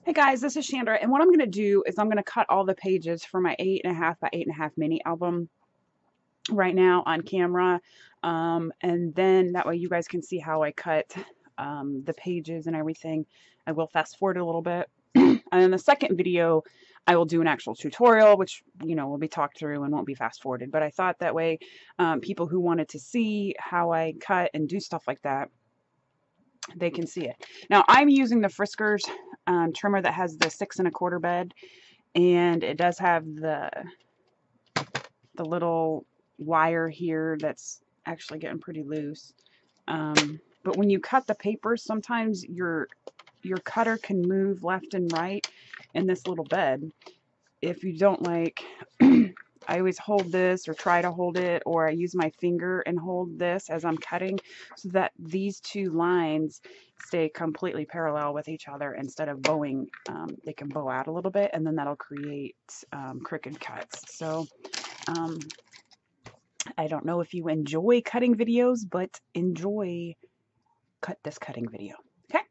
Hey guys, this is Chandra, and what I'm going to do is I'm going to cut all the pages for my 8.5 by 8.5 mini album right now on camera, and then that way you guys can see how I cut the pages and everything. I will fast forward a little bit, and in the second video I will do an actual tutorial, which will be talked through and won't be fast forwarded, but I thought that way people who wanted to see how I cut and do stuff like that, they can see it. Now I'm using the Friskers trimmer that has the 6 1/4 bed, and it does have the little wire here that's actually getting pretty loose. But when you cut the papers, sometimes your cutter can move left and right in this little bed. If you don't like, I always hold this or try to hold it, or I use my finger and hold this as I'm cutting so that these two lines stay completely parallel with each other instead of bowing. They can bow out a little bit, and then that'll create crooked cuts. So I don't know if you enjoy cutting videos, but enjoy this cutting video. Okay?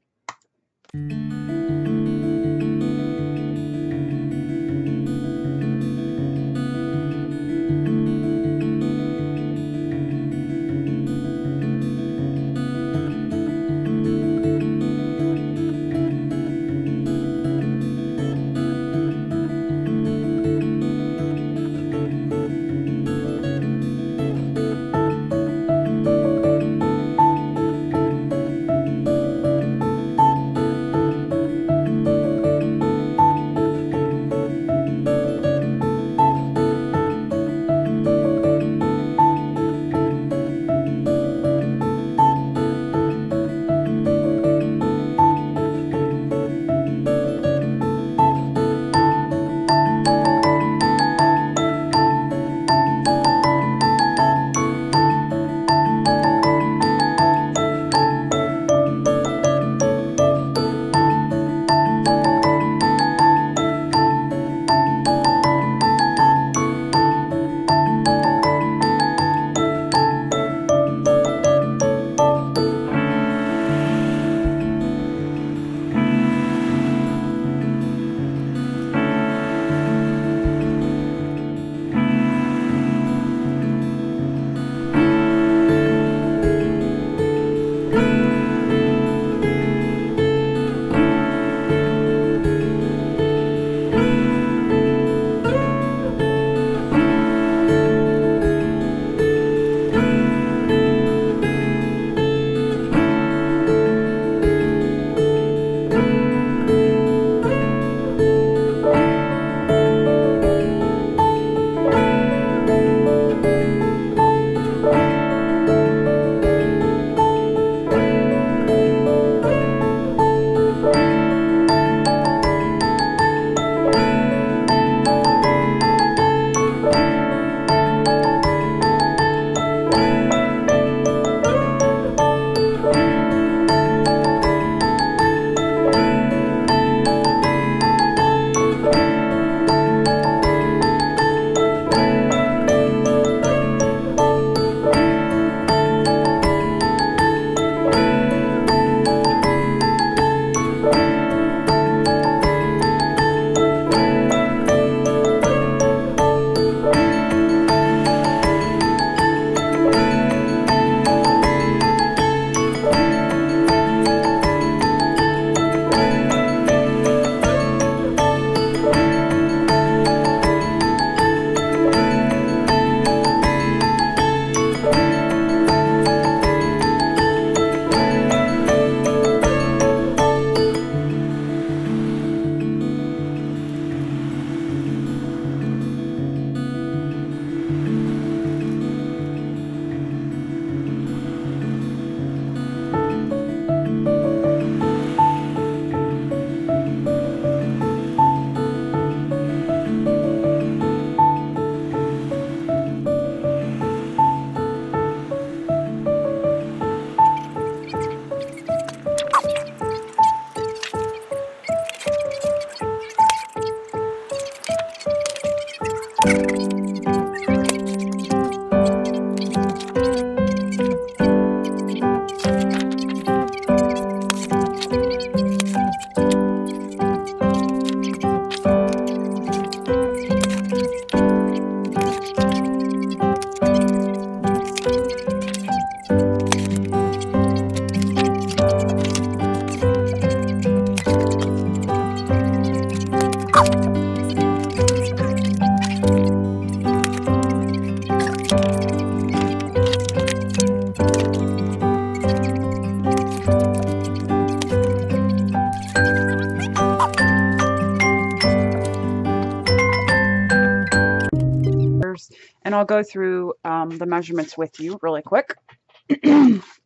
And I'll go through the measurements with you really quick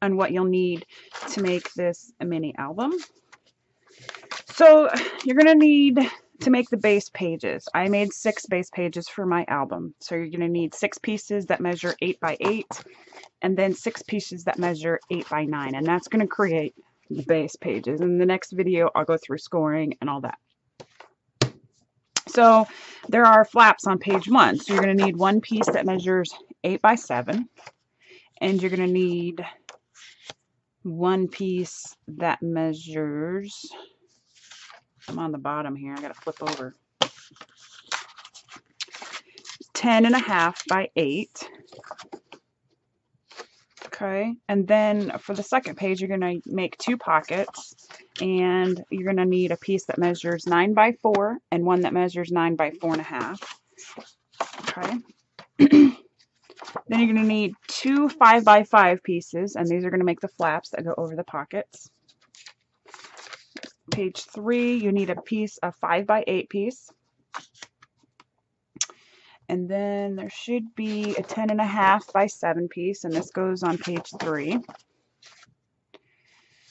on what you'll need to make this mini album. So you're going to need to make the base pages. I made 6 base pages for my album. So you're going to need 6 pieces that measure 8 by 8 and then 6 pieces that measure 8 by 9. And that's going to create the base pages. In the next video, I'll go through scoring and all that. So there are flaps on page 1. So you're going to need 1 piece that measures 8 by 7. And you're going to need 1 piece that measures, I'm on the bottom here, I got to flip over, 10.5 by 8. Okay, and then for the second page, you're going to make 2 pockets, and you're going to need a piece that measures 9 by 4 and one that measures 9 by 4.5. Okay. Then you're going to need 2 5 by 5 pieces, and these are going to make the flaps that go over the pockets. Page 3, you need a piece, a 5 by 8 piece. And then there should be a 10.5 by 7 piece, and this goes on page 3.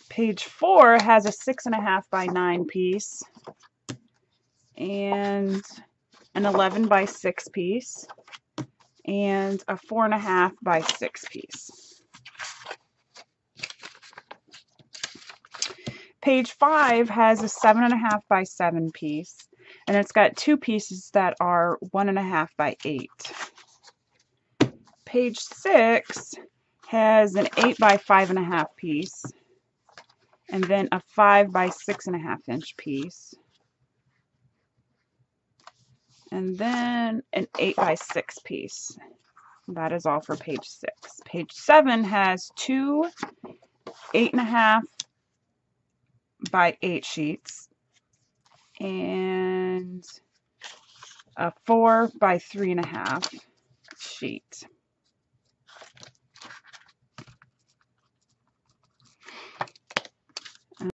Page 4 has a 6.5 by 9 piece and an 11 by 6 piece and a 4.5 by 6 piece. Page 5 has a 7.5 by 7 piece, and it's got 2 pieces that are 1.5 by 8. Page 6 has an 8 by 5.5 piece, and then a 5 by 6.5 inch piece, and then an 8 by 6 piece. That is all for page 6. Page 7 has 2 8.5 by 8 sheets and a 4 by 3.5 sheet.